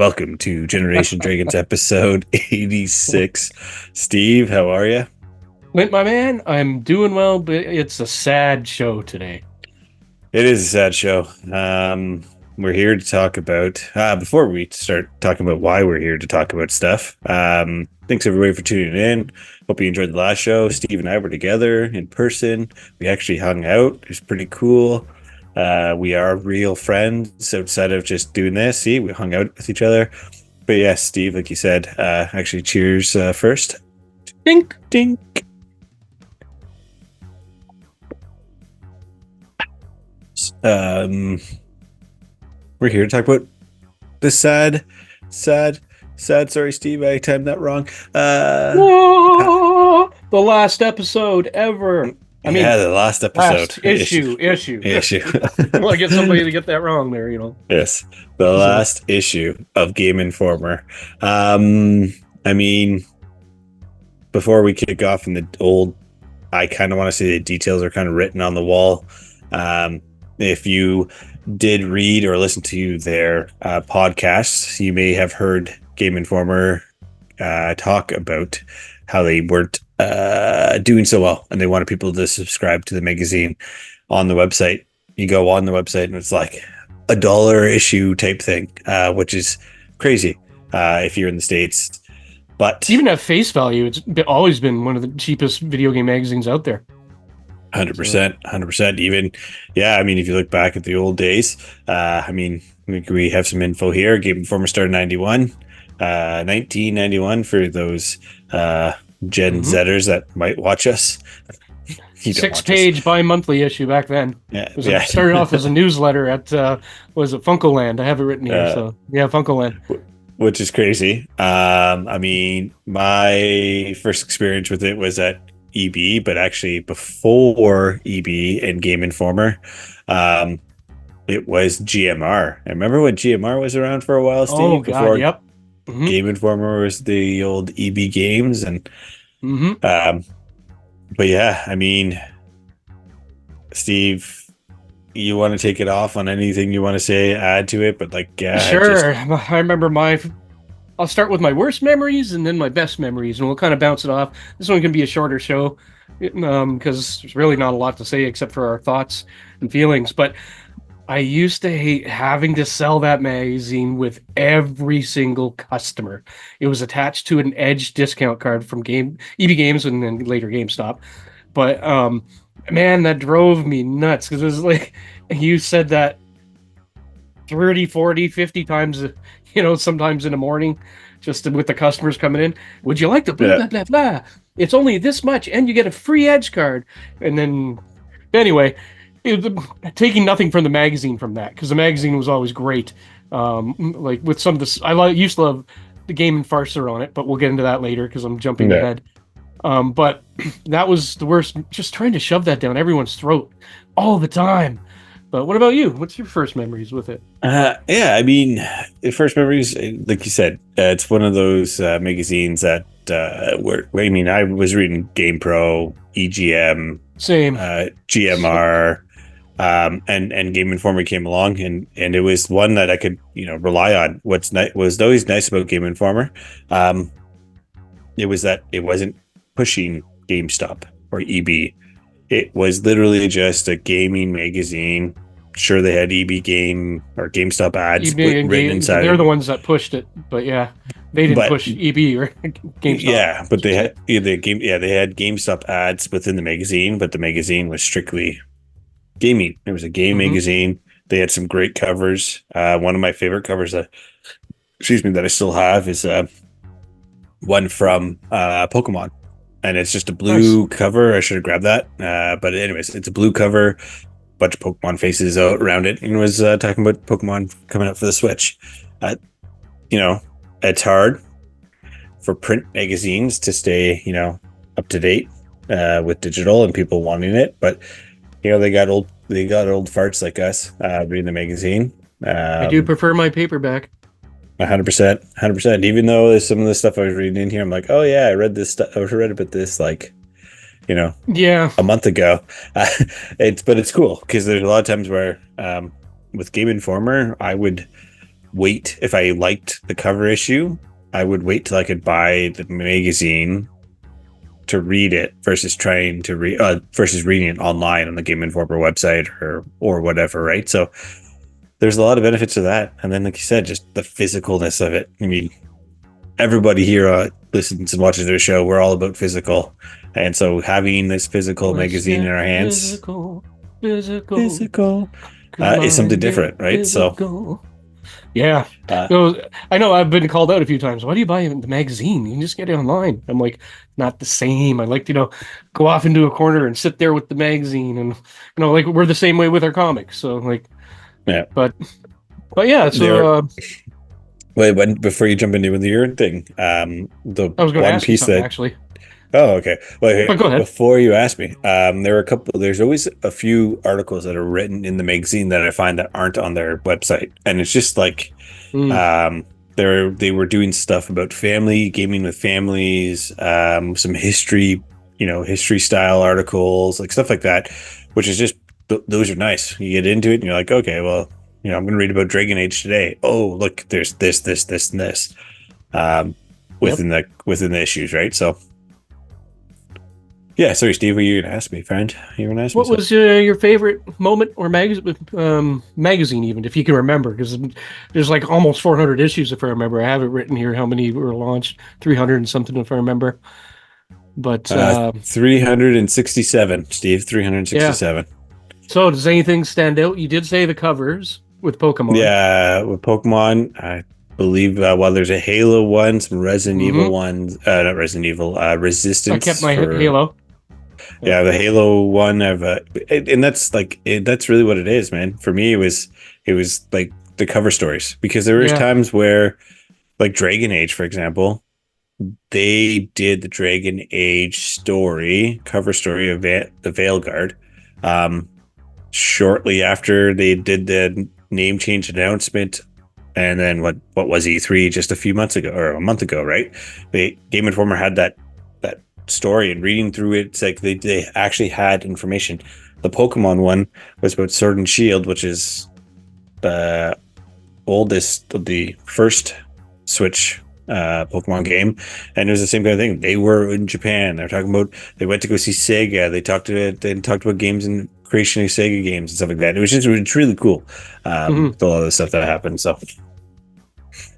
Welcome to Generation Dragons episode 86. Steve, how are you? Clint, my man, I'm doing well, but it's a sad show today. It is a sad show. We're here to talk about, before we start talking about why we're here to talk about stuff, thanks everybody for tuning in. Hope you enjoyed the last show. Steve and I were together in person. We actually hung out. It was pretty cool. We are real friends outside of just doing this. See, we hung out with each other. But yes, Steve, like you said, actually cheers first. Dink. Dink. We're here to talk about the sad. Sorry, Steve, I timed that wrong. Whoa! The last episode ever. The last episode. Last issue. Well, I get somebody to get that wrong there, Yes, the last issue of Game Informer. Before we kick off in the old, I kind of want to say the details are kind of written on the wall. If you did read or listen to their podcasts, you may have heard Game Informer talk about how they weren't doing so well and they wanted people to subscribe to the magazine on the website. You go on the website and it's like $1 issue type thing, which is crazy if you're in the States. But even at face value, it's always been one of the cheapest video game magazines out there. 100%. Even, if you look back at the old days, we have some info here. Game Informer started 1991 for those Gen Zers that might watch us. 6-page bi-monthly issue back then. It started off as a newsletter at was it Funkoland? I have it written here. Funkoland, which is crazy. My first experience with it was at EB, but actually before EB and Game Informer, it was GMR. I remember when GMR was around for a while, Steve. Oh God, before yep. Game Informer was the old EB games, and Steve, you want to take it off on anything you want to say, add to it, but sure. I remember I'll start with my worst memories and then my best memories, and we'll kind of bounce it off. This one can be a shorter show because there's really not a lot to say except for our thoughts and feelings. But I used to hate having to sell that magazine with every single customer. It was attached to an Edge discount card from EB Games and then later GameStop. But man, that drove me nuts because it was like you said that 30, 40, 50 times, sometimes in the morning, just with the customers coming in. Would you like the blah, blah, blah, blah? It's only this much, and you get a free Edge card. And then, anyway, taking nothing from the magazine from that, because the magazine was always great. Like with some of this, used to love the Game and Farcer on it, but we'll get into that later because I'm jumping ahead. But that was the worst, just trying to shove that down everyone's throat all the time. But what about you? What's your first memories with it? The first memories, like you said, it's one of those magazines that I was reading Game Pro, EGM, same, GMR, and Game Informer came along, and it was one that I could rely on. What's was always nice about Game Informer, it was that it wasn't pushing GameStop or EB. It was literally just a gaming magazine. Sure, they had EB Game or GameStop ads written inside. They're the ones that pushed it, but they didn't push EB or GameStop. Yeah, but they had they had GameStop ads within the magazine, but the magazine was strictly gaming. It was a game magazine. They had some great covers. One of my favorite covers that I still have is one from Pokemon. And it's just a blue cover. I should have grabbed that. But anyways, it's a blue cover, bunch of Pokemon faces out around it, and it was talking about Pokemon coming out for the Switch. It's hard for print magazines to stay, up to date with digital and people wanting it. But they got old farts like us reading the magazine. I do prefer my paperback. 100%. Even though there's some of the stuff I was reading in here, I'm like, oh yeah, I read this stuff. I read about this a month ago. It's cool because there's a lot of times where with Game Informer, I would wait if I liked the cover issue. I would wait till I could buy the magazine to read it versus trying to read versus reading it online on the Game Informer website or whatever, right? So there's a lot of benefits to that, and then like you said, just the physicalness of it. I mean, everybody here listens and watches their show. We're all about physical, and so having this physical Let's magazine in get our hands, physical, physical. physical, Come is on, something get different, right? So, physical. Yeah. uh, No, I know I've been called out a few times. Why do you buy the magazine? You can just get it online. I'm like, not the same. I like to, go off into a corner and sit there with the magazine and like we're the same way with our comics. So like, yeah. but yeah, There. so Wait, before you jump into your thing, the I was going to One ask you Piece something that. actually. Oh, okay. Well, But okay. go ahead. Before you ask me, there are a couple. There's always a few articles that are written in the magazine that I find that aren't on their website, and it's just like, Mm, um, they were doing stuff about family gaming with families, some history, history style articles, like stuff like that, which is just those are nice. You get into it, and you're like, okay, well, I'm going to read about Dragon Age today. Oh, look, there's this, and this, um, yep. within the issues, right? So. Yeah, sorry, Steve. Were you gonna ask me, friend? You were gonna ask me What something. was your favorite moment or magazine, even if you can remember? Because there's like almost 400 issues, if I remember. I have it written here how many were launched, 300 and something, if I remember. But 367, Steve. Three hundred yeah. sixty-seven. So does anything stand out? You did say the covers with Pokemon. Yeah, with Pokemon, I believe. Well, there's a Halo one, some Resident Evil Hmm. ones. Not Resident Evil. I kept Resistance my for. Halo. Yeah. Yeah, the Halo one. And that's like that's really what it is, man. For me, it was like the cover stories because there was Yeah. times where, like Dragon Age, for example, they did the Dragon Age cover story of the Veilguard, um, shortly after they did the name change announcement, and then what was E3 just a few months ago or a month ago, right? The Game Informer had that story, and reading through it, it's like they actually had information. The Pokemon one was about Sword and Shield, which is the the first Switch Pokemon game, and it was the same kind of thing. They were in Japan. They're talking about they went to go see Sega. They talked about games and creation of Sega games and stuff like that. It was really cool. Hmm. With a lot of the stuff that happened. So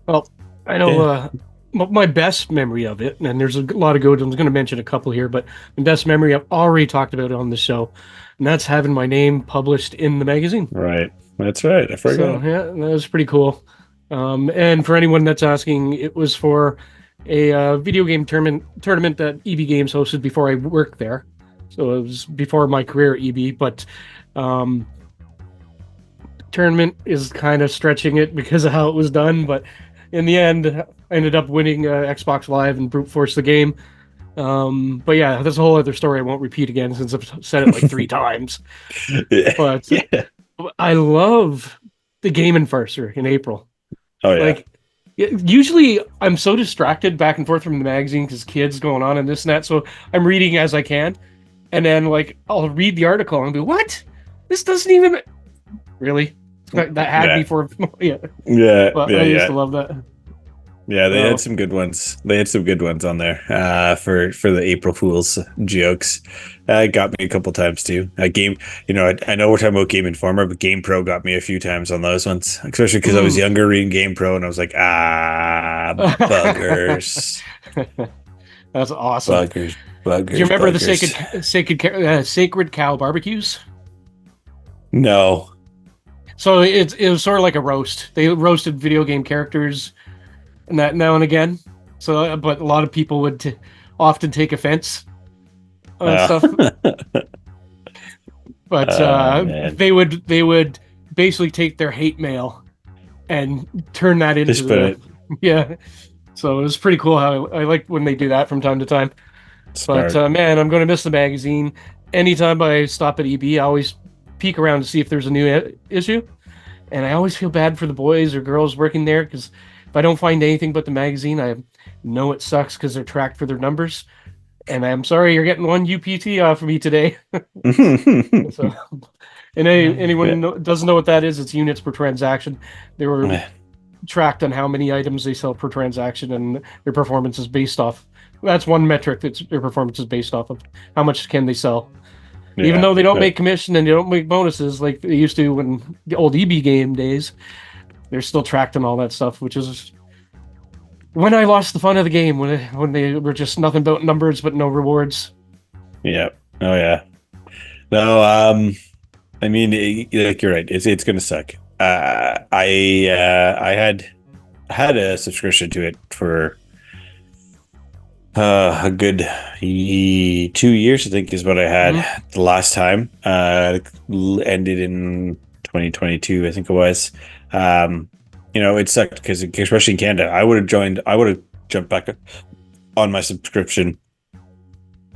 Well, I know yeah, my best memory of it, and there's a lot of good ones. I'm going to mention a couple here, but the best memory I've already talked about on the show, and that's having my name published in the magazine. right. That's right. I So forgot. yeah, that was pretty cool. And for anyone that's asking, it was for a video game tournament that EB Games hosted before I worked there. So it was before my career at EB, but um, tournament is kind of stretching it because of how it was done. But in the end, I ended up winning Xbox Live and brute force the game. But yeah, that's a whole other story I won't repeat again since I've said it like three times. Yeah. But Yeah. I love the Game Enforcer in April. Oh yeah. Like, usually I'm so distracted back and forth from the magazine because kids going on and this and that. So I'm reading as I can. And then, like, I'll read the article and be, what? This doesn't even. Really? That had Yeah. me for. Yeah. Yeah. But Yeah. I used Yeah. to love that. Yeah, they had So, some good ones. They had some good ones on there for the April Fools jokes. It got me a couple times too. I know we're talking about Game Informer, but Game Pro got me a few times on those ones, especially because I was mm. younger reading Game Pro, and I was like, buggers, That's awesome. buggers, Do you buggers, remember the buggers. sacred cow barbecues? No. So it was sort of like a roast. They roasted video game characters and that now and again. So, but a lot of people would often take offense on Uh, stuff. But man, they would basically take their hate mail and turn that into just put the it yeah. So it was pretty cool how I like when they do that from time to time. But smart. man, I'm going to miss the magazine. Anytime I stop at EB, I always peek around to see if there's a new issue. And I always feel bad for the boys or girls working there because if I don't find anything but the magazine, I know it sucks because they're tracked for their numbers. And I'm sorry you're getting one UPT off of me today. So, and anyone Yeah. doesn't know what that is, it's units per transaction. They were tracked on how many items they sell per transaction, and their performance is based off. That's one metric that their performance is based off of. How much can they sell? Even Yeah. though they don't make commission and they don't make bonuses like they used to in the old EB game days, they're still tracked and all that stuff, which is when I lost the fun of the game when they were just nothing but numbers but no rewards. Yeah. Oh yeah. No, I mean, like you're right. It's gonna suck. I had a subscription to it for a good 2 years, I think, is what I Mhm. had the last time. Ended in 2022, I think it was. Um, it sucked because, especially in Canada, I would have joined. I would have jumped back on my subscription,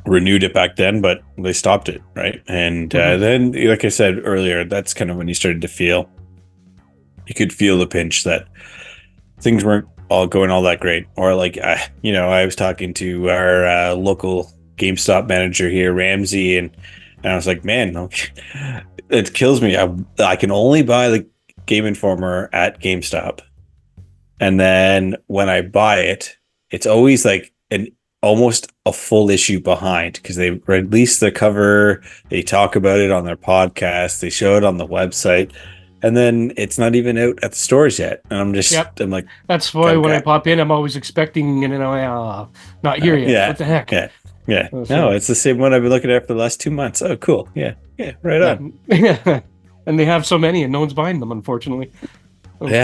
renewed it back then, but they stopped it, right? And Mhm. then, like I said earlier, that's kind of when you started to feel. You could feel the pinch that things weren't all going all that great. Or like, I was talking to our local GameStop manager here, Ramsey, and I was like, man, okay, it kills me. I can only buy the Game Informer at GameStop, and then when I buy it, it's always like an almost a full issue behind because they release the cover, they talk about it on their podcast, they show it on the website, and then it's not even out at the stores yet. And Yep. I'm like, That's why when I okay, pop in, I'm always expecting, and not here yet. yeah, What the heck? yeah, yeah. No, So it's the same one I've been looking at for the last 2 months. Oh, cool. Yeah, yeah, right yeah, on. and they have so many, and no one's buying them, unfortunately. So,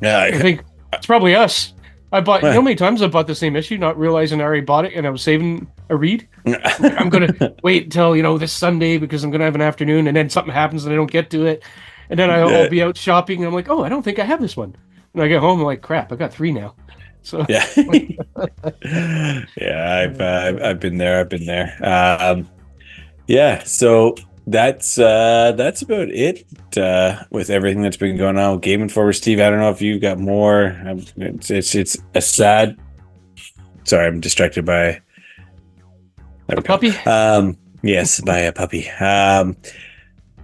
Yeah, I yeah. think it's probably us. I bought. You know I, how many times I bought the same issue, not realizing I already bought it, and I was saving a read. Like I'm gonna wait until this Sunday because I'm gonna have an afternoon, and then something happens and I don't get to it, and then I'll yeah, be out shopping, and I'm like, oh, I don't think I have this one, and I get home, I'm like, crap, I got three now. So yeah. Yeah, I've been there. I've been there. Yeah, so that's about it with everything that's been going on with Game Informer. Steve, I don't know if you've got more. It's a sad. Sorry, I'm distracted by. There a we go. puppy. Yes, by a puppy.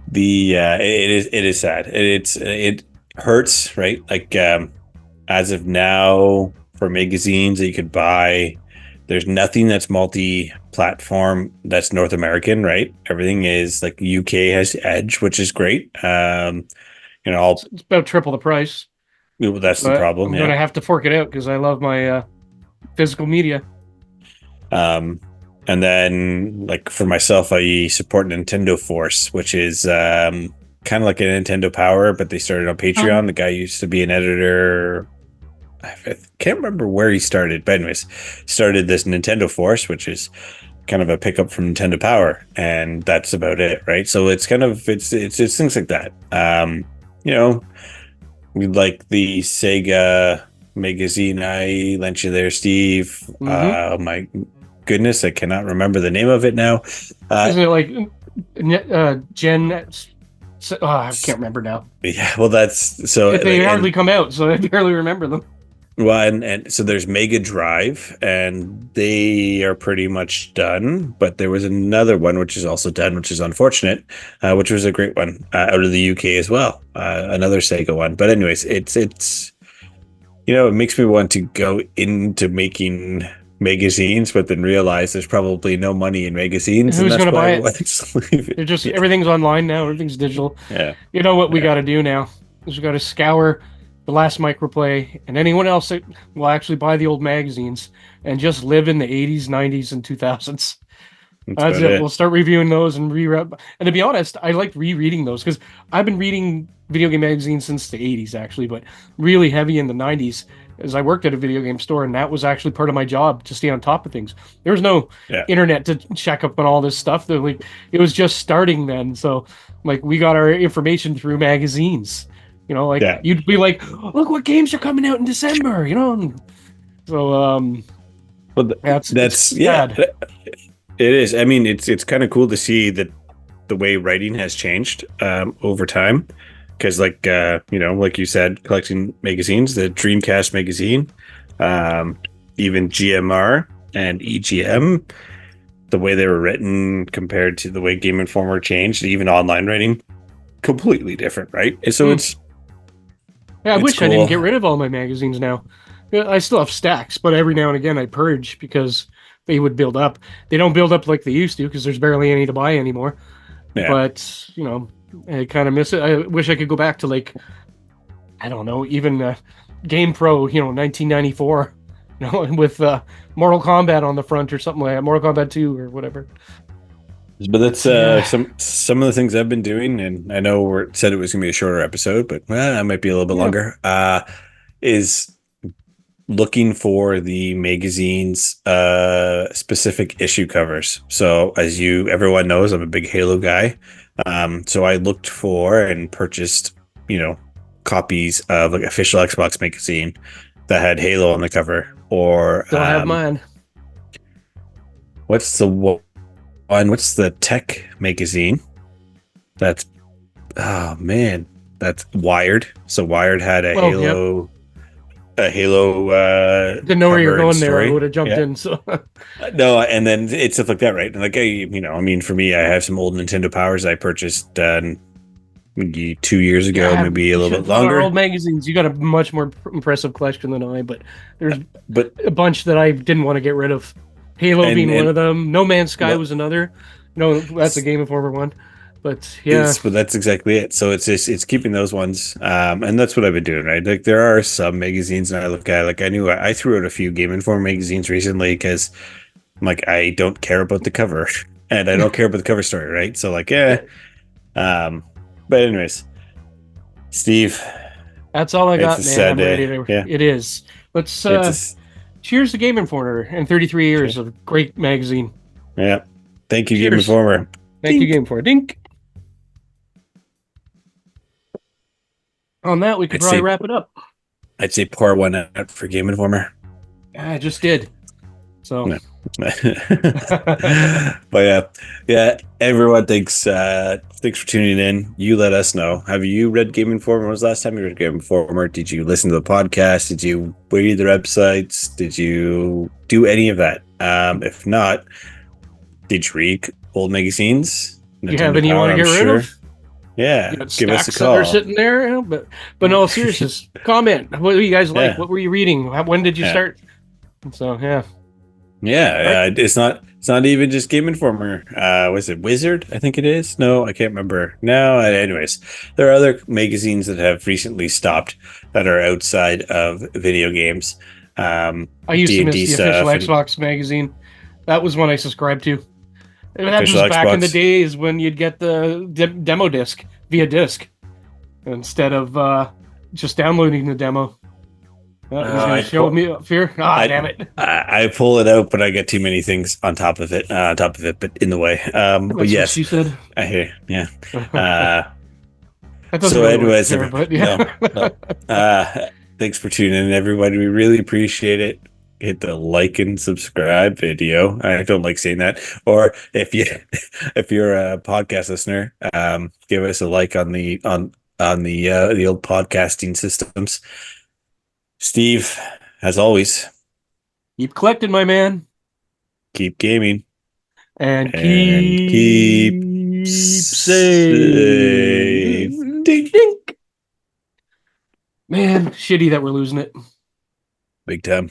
The it is sad. It hurts, right? Like as of now, for magazines that you could buy, there's nothing that's multi-platform that's North American, right? Everything is like UK has Edge, which is great. I'll It's about triple the price, that's the but problem, I'm yeah. gonna have to fork it out because I love my physical media. Um, and then like for myself, I support Nintendo Force, which is kind of like a Nintendo Power, but they started on Um, Patreon. The guy used to be an editor. I can't remember where he started, but anyways, started this Nintendo Force, which is kind of a pickup from Nintendo Power, and that's about it, right? So it's kind of it's things like that. You know, we like the Sega magazine I lent you there, Steve. mm-hmm. My goodness, I cannot remember the name of it now. Isn't it like Gen? I can't remember now. Yeah, well, that's so If they like, hardly and come out, so I barely remember them. well, and so there's Mega Drive, and they are pretty much done. But there was another one which is also done, which is unfortunate, which was a great one out of the UK as well. Another Sega one. But anyways, it's it makes me want to go into making magazines, but then realize there's probably no money in magazines, and Who's that's gonna why buy I it? want to leave it. They're just Yeah, everything's online now. Everything's digital. yeah, You know what we yeah, got to do now is we got to scour the last microplay and anyone else that will actually buy the old magazines and just live in the 80s, 90s, and 2000s. that's That's about it. We'll it. start reviewing those and reread. And to be honest, I like rereading those because I've been reading video game magazines since the 80s, actually, but really heavy in the 90s as I worked at a video game store, and that was actually part of my job to stay on top of things. There was no Yeah, internet to check up on all this stuff. Like it was just starting then, so like we got our information through magazines. Like yeah. you'd be like, "Look what games are coming out in December," So Well, it's that's yeah. sad. It is. I mean, it's kind of cool to see that the way writing has changed over time. Because, like you said, collecting magazines, the Dreamcast magazine, even GMR and EGM, the way they were written compared to the way Game Informer changed, even online writing, completely different, right? And so Hmm. it's Yeah, I It's wish I didn't cool. get rid of all my magazines now. Yeah, I still have stacks, but every now and again I purge because they would build up. They don't build up like they used to because there's barely any to buy anymore. Yeah. But, I kind of miss it. I wish I could go back to like, I don't know, even Game Pro, 1994, with Mortal Kombat on the front or something like that, Mortal Kombat 2 or whatever. But that's But yeah, some of the things I've been doing, and I know we said it was gonna be a shorter episode, but that might be a little bit yeah, longer. Is looking for the magazine's specific issue covers. So as everyone knows, I'm a big Halo guy. So I looked for and purchased, you know, copies of like official Xbox magazine that had Halo on the cover, or still have mine. what's the one? What's the tech magazine? That's oh man, that's Wired. So Wired had Oh, yep. A Halo Didn't know where you're cover and going there. I story. would have jumped Yeah. in. So, No, and then it's stuff like that, right? And like, I mean, for me, I have some old Nintendo Powers I purchased maybe 2 years ago, yeah, maybe a we little should bit have bought our longer. old magazines. You got a much more impressive collection than I, but there's But a bunch that I didn't want to get rid of. Halo being one and of them. No Man's Sky well, was another. No, that's a Game Informer one. But yeah, but that's exactly it. So it's keeping those ones, and that's what I've been doing, right? Like there are some magazines, and I look at like I threw out a few Game Informer magazines recently because I'm like I don't care about the cover, and I don't care about the cover story, right? So like yeah, yeah, um, but anyways, Steve, that's all I it's a got, man. sad I'm ready day. to. Yeah, It is. Let's it's a s- cheers to Game Informer and 33 years okay. of great magazine. Yeah. Thank you, Game Cheers. Informer. Thank you, Dink. Game Informer. Dink. On that, we could I'd probably say wrap it up. I'd say pour one out for Game Informer. I just did. So, No. But yeah, everyone thanks for tuning in. You let us know. Have you read Game Informer? When was the last time you read Game Informer? Did you listen to the podcast? Did you read their websites? Did you do any of that? If not, did you read old magazines? do you have Nintendo any you want Power, to I'm get rid sure. of? Yeah, You got give us a stacks that are call. sitting there, but in all seriousness, comment. What do you guys like? Yeah, What were you reading? When did you yeah. start? So yeah. All Yeah, it's not even just Game Informer. Was it Wizard? I think it is. No, I can't remember. No, anyways, there are other magazines that have recently stopped that are outside of video games. I used D to and miss D the official stuff and Xbox magazine. That was one I subscribed to. And that official was back in the Xbox. days when you'd get the demo disc via disc instead of just downloading the demo. He's gonna show me fear. Ah, I damn it! I pull it out, but I get too many things on top of it. But in the way. But That's what yes, she said. I hear. Yeah. That Uh, doesn't so, really work anyways, there, but no, yeah. no. Thanks for tuning in, everybody. We really appreciate it. Hit the like and subscribe video. I don't like saying that. Or if you if you're a podcast listener, give us a like on the old podcasting systems. Steve, as always, Keep collecting, my man, keep gaming and and keep keep safe. safe. Ding. Dink. Man, shitty that we're losing it. Big time.